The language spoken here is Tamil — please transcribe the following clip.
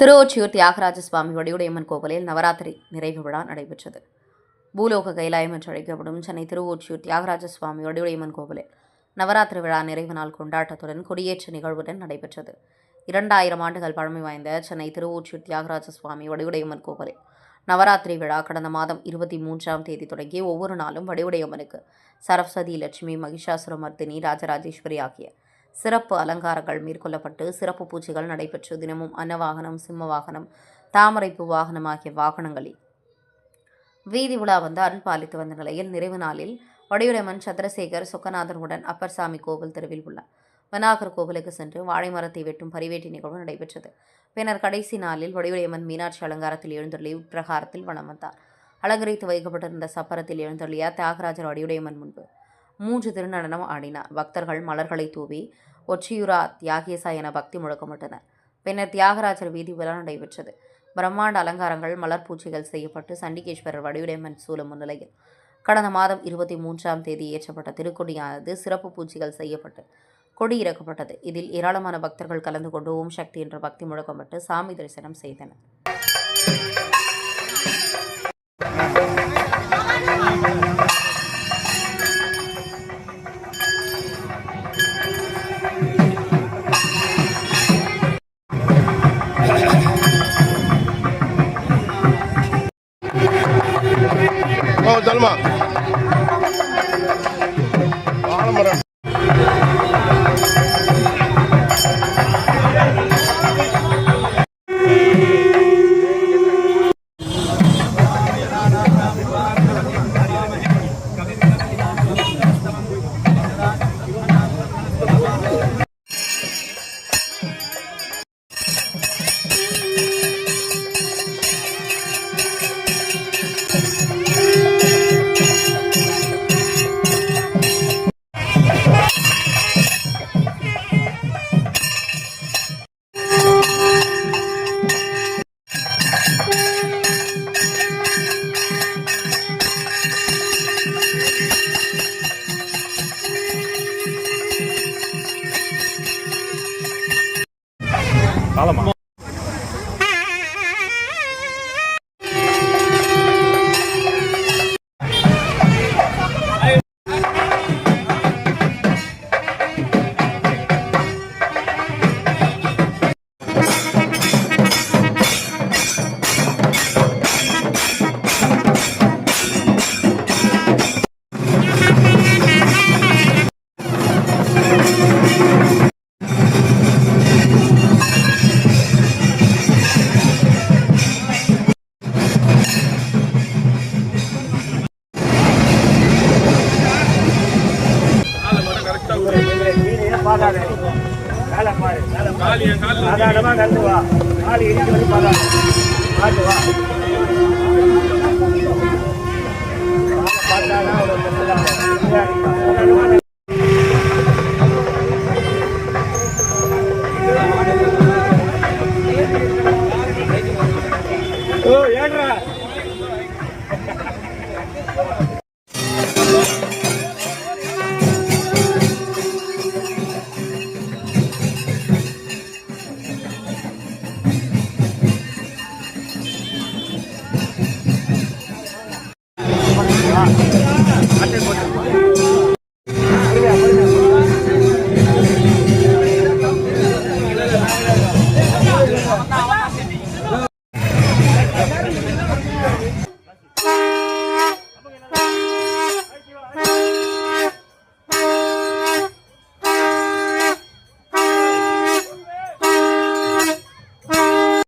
திருவொற்றியூர் தியாகராஜ சுவாமி வடிவுடையம்மன் கோவிலில் நவராத்திரி நிறைவு விழா நடைபெற்றது. பூலோக கைலாயம் என்று அழைக்கப்படும் சென்னை திருவொற்றியூர் தியாகராஜ சுவாமி வடிவுடையம்மன் கோவிலில் நவராத்திரி விழா நிறைவு நாள் கொண்டாட்டத்துடன் கொடியேற்ற நிகழ்வுடன் நடைபெற்றது. 2000 ஆண்டுகள் பழமை வாய்ந்த சென்னை திருவொற்றியூர் தியாகராஜ சுவாமி வடிவுடையம்மன் கோவிலில் நவராத்திரி விழா கடந்த மாதம் 23ஆம் தேதி தொடங்கி ஒவ்வொரு நாளும் வடிவுடையம்மனுக்கு சரஸ்வதி, லட்சுமி, மகிஷாசுரமர்த்தினி, ராஜராஜேஸ்வரி ஆகிய சிறப்பு அலங்காரங்கள் மேற்கொள்ளப்பட்டு சிறப்பு பூஜைகள் நடைபெற்று தினமும் அன்னவாகனம், சிம்ம வாகனம், தாமரைப்பூ வாகனம் ஆகிய வாகனங்களில் வீதி உலா வந்து அருள்பாலித்து வந்த நிலையில் நிறைவு நாளில் வடிவுடையம்மன் சந்திரசேகர் சொக்கநாதனுடன் அப்பர்சாமி கோவில் தெருவில் உள்ள விநாயகர் கோவிலுக்கு சென்று வாழை மரத்தை வெட்டும் பரிவேட்டி நிகழ்வு நடைபெற்றது. பின்னர் கடைசி நாளில் வடிவுடையம்மன் மீனாட்சி அலங்காரத்தில் எழுந்தருளி உட்பிரகாரத்தில் வலம் வந்தார். அலங்கரித்து வைக்கப்பட்டிருந்த சப்பரத்தில் எழுந்தருளிய தியாகராஜர் வடிவுடையம்மன் முன்பு 3 திருநடனம் ஆடினார். பக்தர்கள் மலர்களை தூவி ஒற்றியூரா தியாகேசா என பக்தி முழக்கமிட்டனர். பின்னர் தியாகராஜர் வீதி உலா நடைபெற்றது. பிரம்மாண்ட அலங்காரங்கள், மலர் பூஜைகள் செய்யப்பட்டு சண்டிகேஸ்வரர் வடிவுடையம்மன் சூலம் முன்னிலையில் கடந்த மாதம் 23ஆம் தேதி ஏற்றப்பட்ட திருக்கொடியானது சிறப்பு பூஜைகள் செய்யப்பட்டு கொடி இறக்கப்பட்டது. இதில் ஏராளமான பக்தர்கள் கலந்து கொண்டு ஓம் சக்தி என்ற பக்தி முழக்கமிட்டு சாமி தரிசனம் செய்தனர். Dalma. Alamaran. Alama. சாதாரணமாக நடந்து வா, காலி இடிச்சு வந்து பார்த்து வா, பார்த்தாதான் ஏன்றா